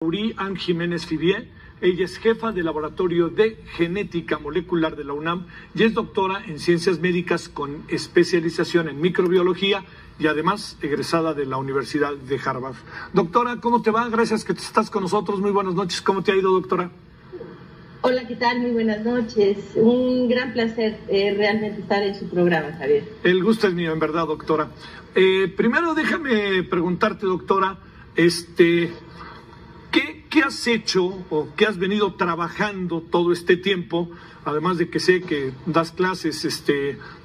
Ann Jiménez Fibier. Ella es jefa del Laboratorio de Genética Molecular de la UNAM y es doctora en Ciencias Médicas con especialización en microbiología y además egresada de la Universidad de Harvard. Doctora, ¿cómo te va? Gracias que estás con nosotros. Muy buenas noches. ¿Cómo te ha ido, doctora? Hola, ¿qué tal? Muy buenas noches. Un gran placer realmente estar en su programa, Javier. El gusto es mío, en verdad, doctora. Primero déjame preguntarte, doctora, ¿Qué has hecho o qué has venido trabajando todo este tiempo? Además de que sé que das clases,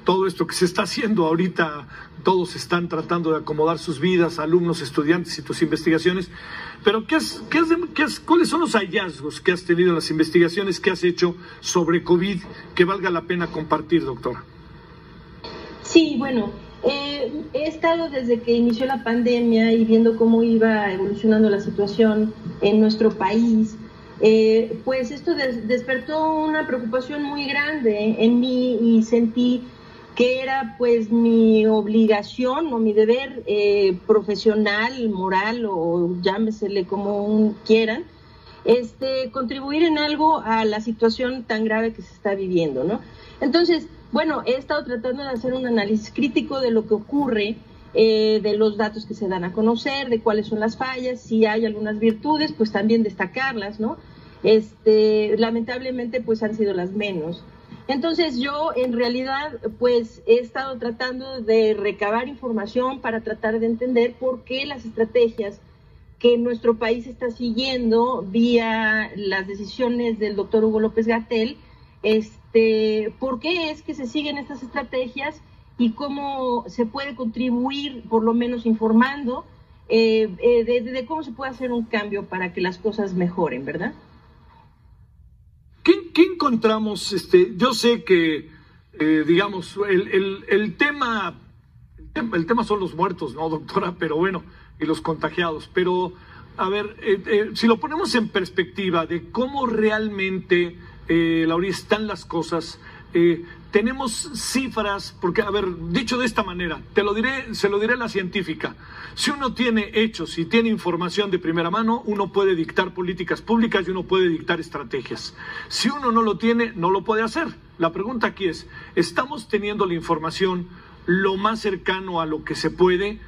todo esto que se está haciendo ahorita, todos están tratando de acomodar sus vidas, alumnos, estudiantes y tus investigaciones. Pero ¿cuáles son los hallazgos que has tenido en las investigaciones que has hecho sobre COVID que valga la pena compartir, doctora? Sí, bueno, he estado desde que inició la pandemia y viendo cómo iba evolucionando la situación en nuestro país, pues esto despertó una preocupación muy grande en mí y sentí que era pues mi obligación o mi deber profesional, moral o llámesele como quieran, contribuir en algo a la situación tan grave que se está viviendo, ¿no? Entonces, bueno, he estado tratando de hacer un análisis crítico de lo que ocurre, de los datos que se dan a conocer, de cuáles son las fallas, si hay algunas virtudes, pues también destacarlas, ¿no? Lamentablemente, pues han sido las menos. Entonces yo, en realidad, pues he estado tratando de recabar información para tratar de entender por qué las estrategias que nuestro país está siguiendo vía las decisiones del doctor Hugo López-Gatell, por qué es que se siguen estas estrategias y cómo se puede contribuir, por lo menos informando, de cómo se puede hacer un cambio para que las cosas mejoren, ¿verdad? ¿Qué encontramos? Yo sé que, digamos, el tema son los muertos, ¿no, doctora? Pero bueno, y los contagiados. Pero, a ver, si lo ponemos en perspectiva de cómo realmente, Laura, están las cosas, tenemos cifras, porque, a ver, dicho de esta manera, se lo diré a la científica. Si uno tiene hechos y tiene información de primera mano, uno puede dictar políticas públicas y uno puede dictar estrategias. Si uno no lo tiene, no lo puede hacer. La pregunta aquí es, ¿estamos teniendo la información lo más cercano a lo que se puede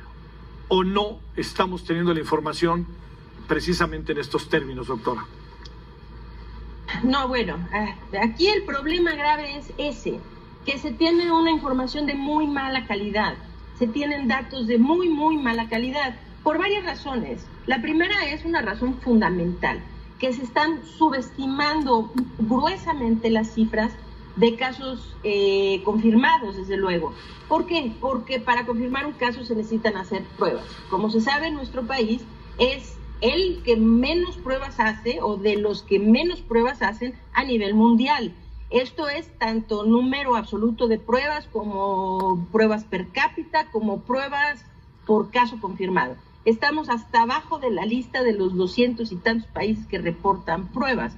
o no estamos teniendo la información precisamente en estos términos, doctora? No, bueno, aquí el problema grave es ese, que se tiene una información de muy mala calidad, se tienen datos de muy, muy mala calidad, por varias razones. La primera es una razón fundamental, que se están subestimando gruesamente las cifras de casos confirmados, desde luego. ¿Por qué? Porque para confirmar un caso se necesitan hacer pruebas. Como se sabe, en nuestro país es el que menos pruebas hace o de los que menos pruebas hacen a nivel mundial. Esto es tanto número absoluto de pruebas como pruebas per cápita, como pruebas por caso confirmado. Estamos hasta abajo de la lista de los 200 y tantos países que reportan pruebas.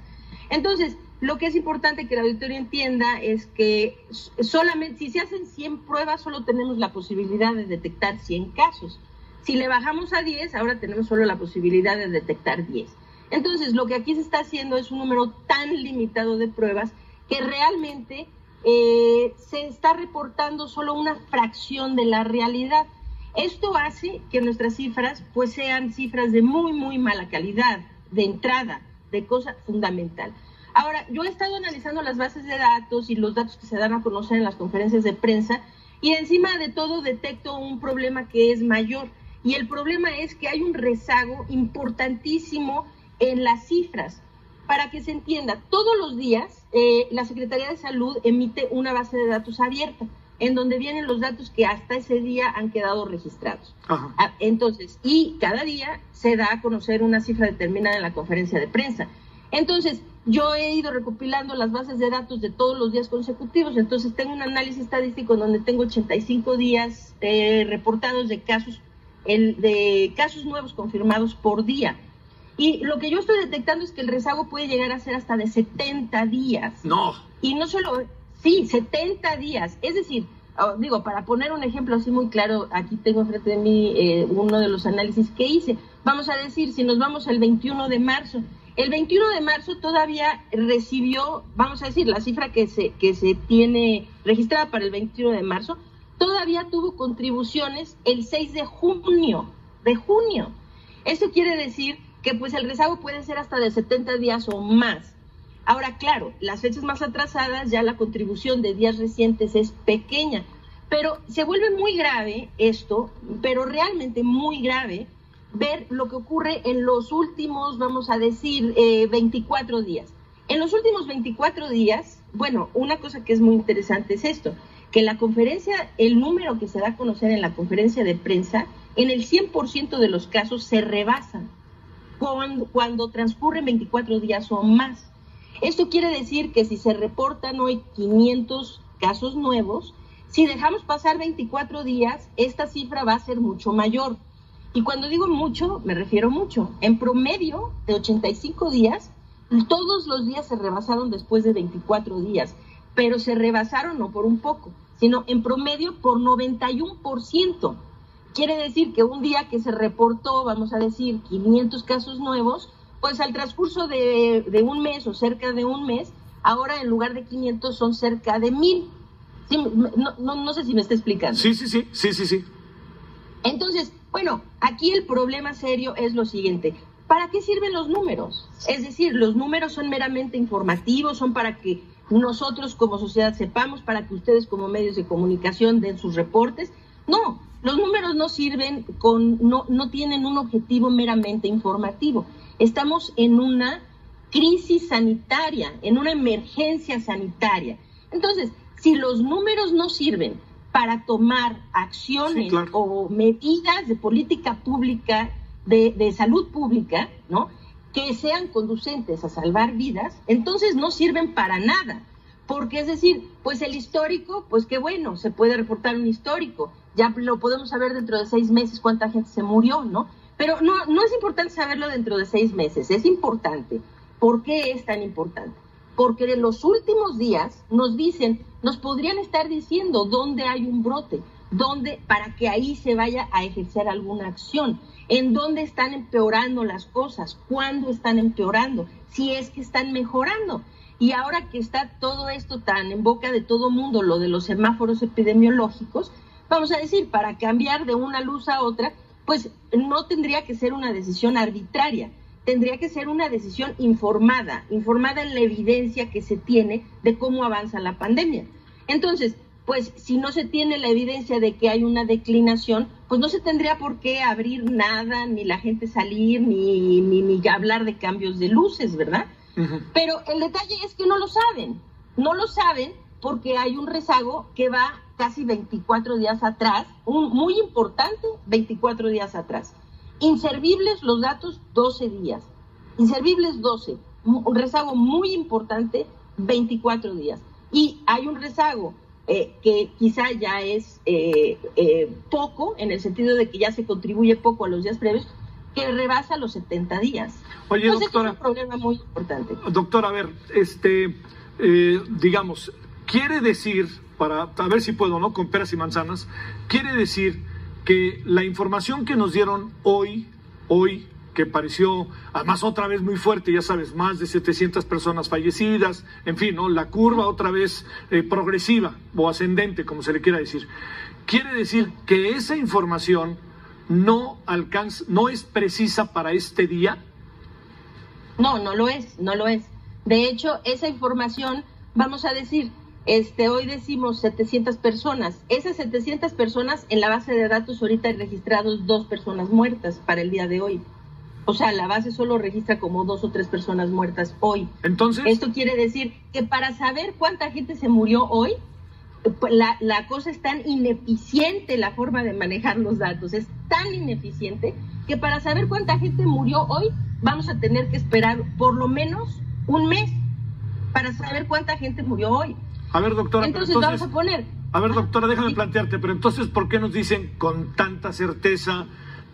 Entonces, lo que es importante que el auditorio entienda es que solamente si se hacen 100 pruebas, solo tenemos la posibilidad de detectar 100 casos. Si le bajamos a 10, ahora tenemos solo la posibilidad de detectar 10. Entonces, lo que aquí se está haciendo es un número tan limitado de pruebas que realmente se está reportando solo una fracción de la realidad. Esto hace que nuestras cifras pues sean cifras de muy, muy mala calidad, de entrada, de cosa fundamental. Ahora, yo he estado analizando las bases de datos y los datos que se dan a conocer en las conferencias de prensa y encima de todo detecto un problema que es mayor. Y el problema es que hay un rezago importantísimo en las cifras. Para que se entienda, todos los días la Secretaría de Salud emite una base de datos abierta, en donde vienen los datos que hasta ese día han quedado registrados. Ajá. Entonces, y cada día se da a conocer una cifra determinada en la conferencia de prensa. Entonces, yo he ido recopilando las bases de datos de todos los días consecutivos, entonces tengo un análisis estadístico en donde tengo 85 días reportados de casos nuevos confirmados por día. Y lo que yo estoy detectando es que el rezago puede llegar a ser hasta de 70 días. No. Y no solo, sí, 70 días. Es decir, para poner un ejemplo así muy claro, aquí tengo frente de mí uno de los análisis que hice. Vamos a decir, si nos vamos al 21 de marzo, el 21 de marzo todavía recibió, vamos a decir, la cifra que se tiene registrada para el 21 de marzo, todavía tuvo contribuciones el 6 de junio. Eso quiere decir que pues el rezago puede ser hasta de 70 días o más. Ahora, claro, las fechas más atrasadas ya la contribución de días recientes es pequeña, pero se vuelve muy grave esto, pero realmente muy grave, ver lo que ocurre en los últimos, vamos a decir, 24 días. En los últimos 24 días, bueno, una cosa que es muy interesante es esto, que la conferencia, el número que se da a conocer en la conferencia de prensa, en el 100% de los casos se rebasan cuando transcurren 24 días o más. Esto quiere decir que si se reportan hoy 500 casos nuevos, si dejamos pasar 24 días, esta cifra va a ser mucho mayor. Y cuando digo mucho, me refiero mucho. En promedio de 85 días, todos los días se rebasaron después de 24 días, pero se rebasaron no por un poco, sino en promedio por 91%. Quiere decir que un día que se reportó, vamos a decir, 500 casos nuevos, pues al transcurso de un mes o cerca de un mes, ahora en lugar de 500 son cerca de 1000. Sí, no sé si me está explicando. Sí. Entonces, bueno, aquí el problema serio es lo siguiente. ¿Para qué sirven los números? Es decir, los números son meramente informativos, son para que nosotros como sociedad sepamos, para que ustedes como medios de comunicación den sus reportes. No, los números no sirven, no tienen un objetivo meramente informativo. Estamos en una crisis sanitaria, en una emergencia sanitaria. Entonces, si los números no sirven para tomar acciones, sí, claro, o medidas de política pública, de salud pública, ¿no?, que sean conducentes a salvar vidas, entonces no sirven para nada. Porque es decir, pues el histórico, pues qué bueno, se puede reportar un histórico, ya lo podemos saber dentro de 6 meses cuánta gente se murió, ¿no? Pero no es importante saberlo dentro de 6 meses, es importante. ¿Por qué es tan importante? Porque de los últimos días nos podrían estar diciendo dónde hay un brote, para que ahí se vaya a ejercer alguna acción, en dónde están empeorando las cosas, cuándo están empeorando, si es que están mejorando. Y ahora que está todo esto tan en boca de todo mundo, lo de los semáforos epidemiológicos, vamos a decir, para cambiar de una luz a otra, pues no tendría que ser una decisión arbitraria, tendría que ser una decisión informada en la evidencia que se tiene de cómo avanza la pandemia. Entonces, pues si no se tiene la evidencia de que hay una declinación, pues no se tendría por qué abrir nada, ni la gente salir, ni hablar de cambios de luces, ¿verdad? Uh-huh. Pero el detalle es que no lo saben porque hay un rezago que va casi 24 días atrás, muy importante, 24 días atrás. Inservibles los datos, 12 días. Inservibles 12, un rezago muy importante, 24 días. Y hay un rezago que quizá ya es poco, en el sentido de que ya se contribuye poco a los días previos, que rebasa los 70 días. Oye, entonces, doctora, es un problema muy importante. Doctora, a ver, digamos, quiere decir, a ver si puedo, ¿no?, con peras y manzanas, quiere decir que la información que nos dieron hoy, que pareció, además otra vez muy fuerte, ya sabes, más de 700 personas fallecidas, en fin, ¿no?, la curva otra vez progresiva o ascendente, como se le quiera decir. Quiere decir que esa información no es precisa para este día. No lo es. De hecho, esa información, vamos a decir, hoy decimos 700 personas. Esas 700 personas, en la base de datos ahorita hay registrados 2 personas muertas para el día de hoy. O sea, la base solo registra como 2 o 3 personas muertas hoy. Entonces, esto quiere decir que para saber cuánta gente se murió hoy, la cosa es tan ineficiente, la forma de manejar los datos es tan ineficiente que para saber cuánta gente murió hoy vamos a tener que esperar por lo menos un mes para saber cuánta gente murió hoy. A ver, doctora, entonces vamos a poner... A ver, doctora, déjame plantearte, pero entonces, ¿por qué nos dicen con tanta certeza,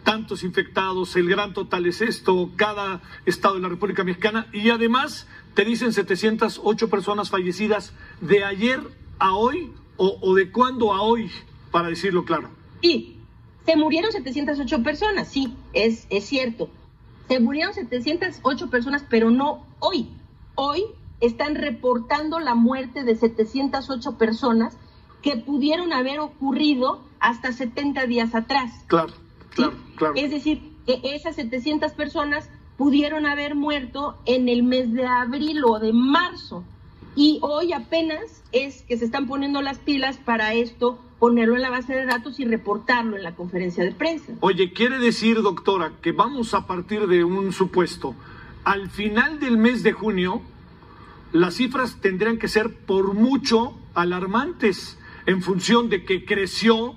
tantos infectados, el gran total es esto, cada estado de la República Mexicana, y además te dicen 708 personas fallecidas de ayer a hoy, o de cuándo a hoy, para decirlo claro? Sí, Se murieron 708 personas, sí, es cierto. Se murieron 708 personas, pero no hoy. Hoy están reportando la muerte de 708 personas que pudieron haber ocurrido hasta 70 días atrás. Claro, claro, ¿sí? claro. Es decir, que esas 700 personas pudieron haber muerto en el mes de abril o de marzo. Y hoy apenas es que se están poniendo las pilas para esto, ponerlo en la base de datos y reportarlo en la conferencia de prensa. Oye, quiere decir, doctora, que vamos a partir de un supuesto. Al final del mes de junio, las cifras tendrían que ser por mucho alarmantes en función de que creció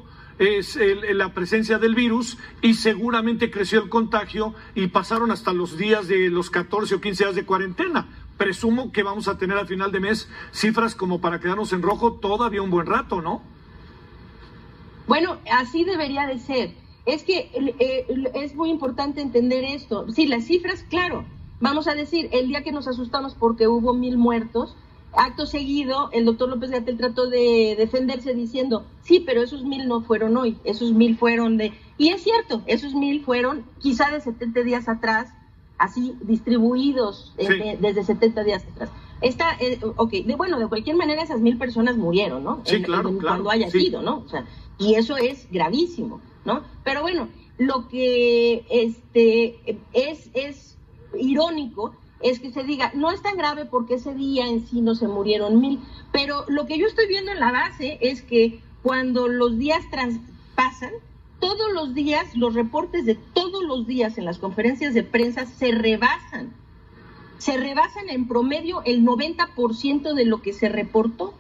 la presencia del virus y seguramente creció el contagio y pasaron hasta los días de los 14 o 15 días de cuarentena. Presumo que vamos a tener al final de mes cifras como para quedarnos en rojo todavía un buen rato, ¿no? Bueno, así debería de ser. Es que es muy importante entender esto. Sí, las cifras, claro. Vamos a decir, el día que nos asustamos porque hubo 1,000 muertos, acto seguido, el doctor López-Gatell trató de defenderse diciendo, sí, pero esos 1,000 no fueron hoy, esos 1,000 fueron de... Y es cierto, esos 1,000 fueron quizá de 70 días atrás, así distribuidos sí. Desde 70 días atrás. De cualquier manera esas 1,000 personas murieron, ¿no? Sí, claro. Cuando haya sido, ¿no? O sea, y eso es gravísimo, ¿no? Pero bueno, lo que es irónico es que se diga, no es tan grave porque ese día en sí no se murieron 1,000, pero lo que yo estoy viendo en la base es que cuando los días pasan, todos los días, los reportes de todos los días en las conferencias de prensa se rebasan en promedio el 90% de lo que se reportó.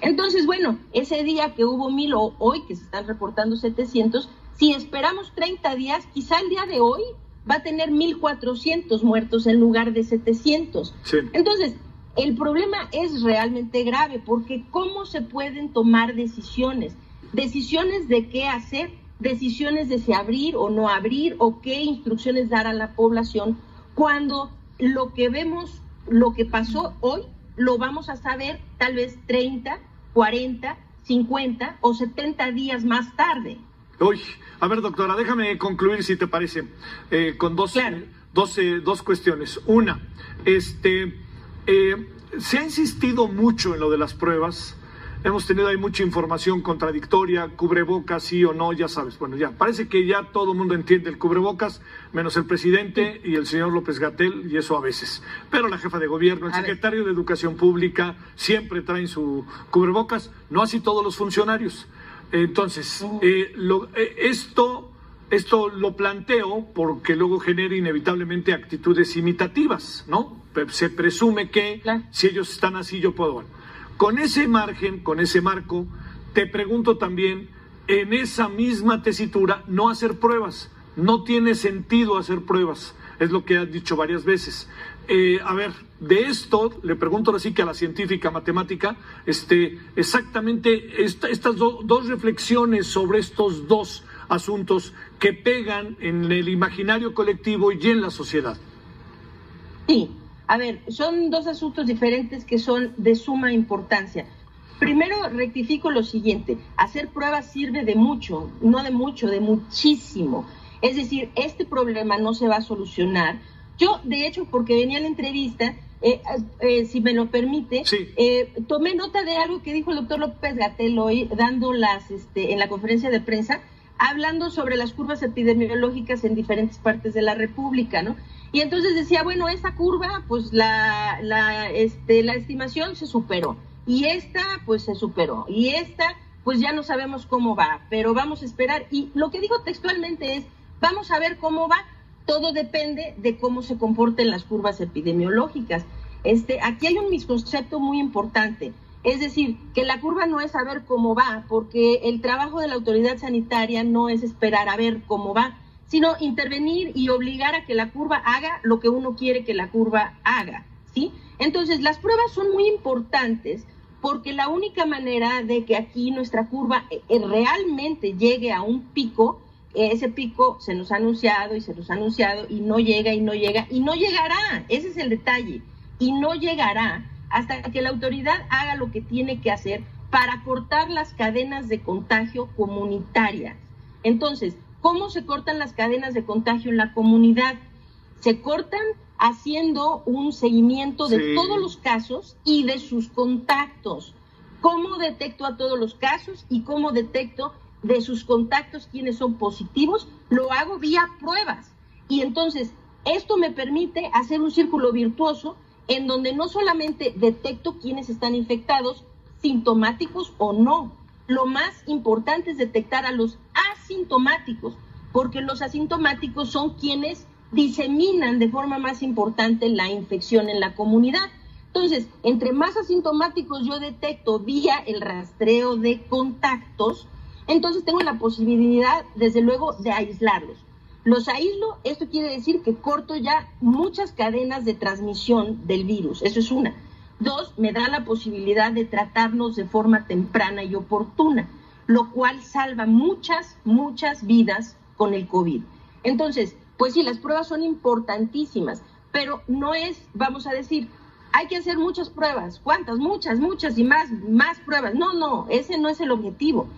Entonces, bueno, ese día que hubo 1,000 o hoy que se están reportando 700, si esperamos 30 días, quizá el día de hoy va a tener 1,400 muertos en lugar de 700. Sí. Entonces, el problema es realmente grave porque ¿cómo se pueden tomar decisiones? Decisiones de qué hacer, decisiones de si abrir o no abrir o qué instrucciones dar a la población cuando lo que vemos, lo que pasó hoy, lo vamos a saber tal vez 30, 40, 50 o 70 días más tarde. Uy, a ver, doctora, déjame concluir, si te parece, con dos cuestiones. Una, se ha insistido mucho en lo de las pruebas. Hemos tenido ahí mucha información contradictoria, cubrebocas sí o no, ya sabes. Bueno, ya, parece que ya todo el mundo entiende el cubrebocas, menos el presidente y el señor López-Gatell, y eso a veces. Pero la jefa de gobierno, el secretario de Educación Pública, siempre traen su cubrebocas, no así todos los funcionarios. Entonces, esto lo planteo porque luego genera inevitablemente actitudes imitativas, ¿no? Se presume que si ellos están así, yo puedo. Bueno, con ese margen, con ese marco, te pregunto también, en esa misma tesitura, no hacer pruebas. No tiene sentido hacer pruebas, es lo que has dicho varias veces. A ver, de esto, le pregunto ahora sí que a la científica matemática, exactamente estas dos reflexiones sobre estos dos asuntos que pegan en el imaginario colectivo y en la sociedad. Sí, a ver, son dos asuntos diferentes que son de suma importancia. Primero, rectifico lo siguiente, hacer pruebas sirve de mucho, no de mucho, de muchísimo. Es decir, este problema no se va a solucionar. Yo, de hecho, porque venía a la entrevista, si me lo permite, sí. Tomé nota de algo que dijo el doctor López-Gatell hoy, dando en la conferencia de prensa, hablando sobre las curvas epidemiológicas en diferentes partes de la República, ¿no? Y entonces decía, bueno, esa curva, pues la estimación se superó, y esta, pues se superó, y esta, pues ya no sabemos cómo va, pero vamos a esperar. Y lo que dijo textualmente es, vamos a ver cómo va. Todo depende de cómo se comporten las curvas epidemiológicas. Aquí hay un misconcepto muy importante, es decir, que la curva no es saber cómo va, porque el trabajo de la autoridad sanitaria no es esperar a ver cómo va, sino intervenir y obligar a que la curva haga lo que uno quiere que la curva haga, ¿sí? Entonces, las pruebas son muy importantes porque la única manera de que aquí nuestra curva realmente llegue a un pico, ese pico se nos ha anunciado y no llega y no llega y no llegará, ese es el detalle, y no llegará hasta que la autoridad haga lo que tiene que hacer para cortar las cadenas de contagio comunitarias. Entonces, ¿Cómo se cortan las cadenas de contagio en la comunidad? Se cortan haciendo un seguimiento de todos los casos y de sus contactos. ¿Cómo detecto a todos los casos y cómo detecto de sus contactos quienes son positivos? Lo hago vía pruebas. Y entonces, esto me permite hacer un círculo virtuoso en donde no solamente detecto quienes están infectados, sintomáticos o no. Lo más importante es detectar a los asintomáticos, porque los asintomáticos son quienes diseminan de forma más importante la infección en la comunidad. Entonces, entre más asintomáticos yo detecto vía el rastreo de contactos, entonces tengo la posibilidad, desde luego, de aislarlos. Los aíslo, esto quiere decir que corto ya muchas cadenas de transmisión del virus, eso es una. Dos, me da la posibilidad de tratarlos de forma temprana y oportuna, lo cual salva muchas vidas con el COVID. Entonces, pues sí, las pruebas son importantísimas, pero no es, vamos a decir, hay que hacer muchas pruebas. ¿Cuántas? Muchas y más pruebas. No, ese no es el objetivo.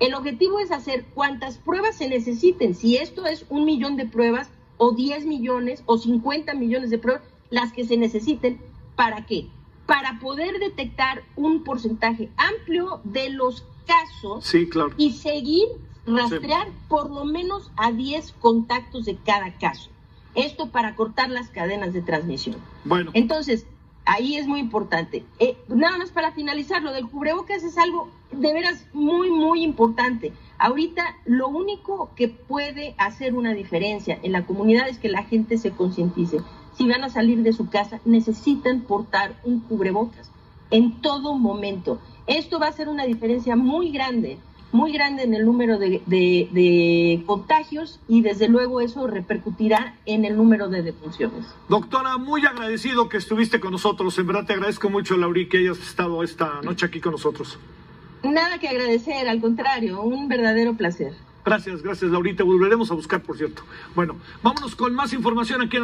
El objetivo es hacer cuantas pruebas se necesiten. Si esto es 1 millón de pruebas, o 10 millones, o 50 millones de pruebas, las que se necesiten. ¿Para qué? Para poder detectar un porcentaje amplio de los casos y seguir rastrear por lo menos a 10 contactos de cada caso. Esto para cortar las cadenas de transmisión. Bueno. Entonces, ahí es muy importante. Nada más para finalizar, lo del cubrebocas es algo de veras muy importante. Ahorita lo único que puede hacer una diferencia en la comunidad es que la gente se concientice. Si van a salir de su casa, necesitan portar un cubrebocas en todo momento. Esto va a hacer una diferencia muy grande en el número de contagios y desde luego eso repercutirá en el número de defunciones. Doctora, muy agradecido que estuviste con nosotros. En verdad te agradezco mucho, Lauri, que hayas estado esta noche aquí con nosotros. Nada que agradecer, al contrario, un verdadero placer. Gracias, Lauri. Te volveremos a buscar, por cierto. Bueno, vámonos con más información aquí en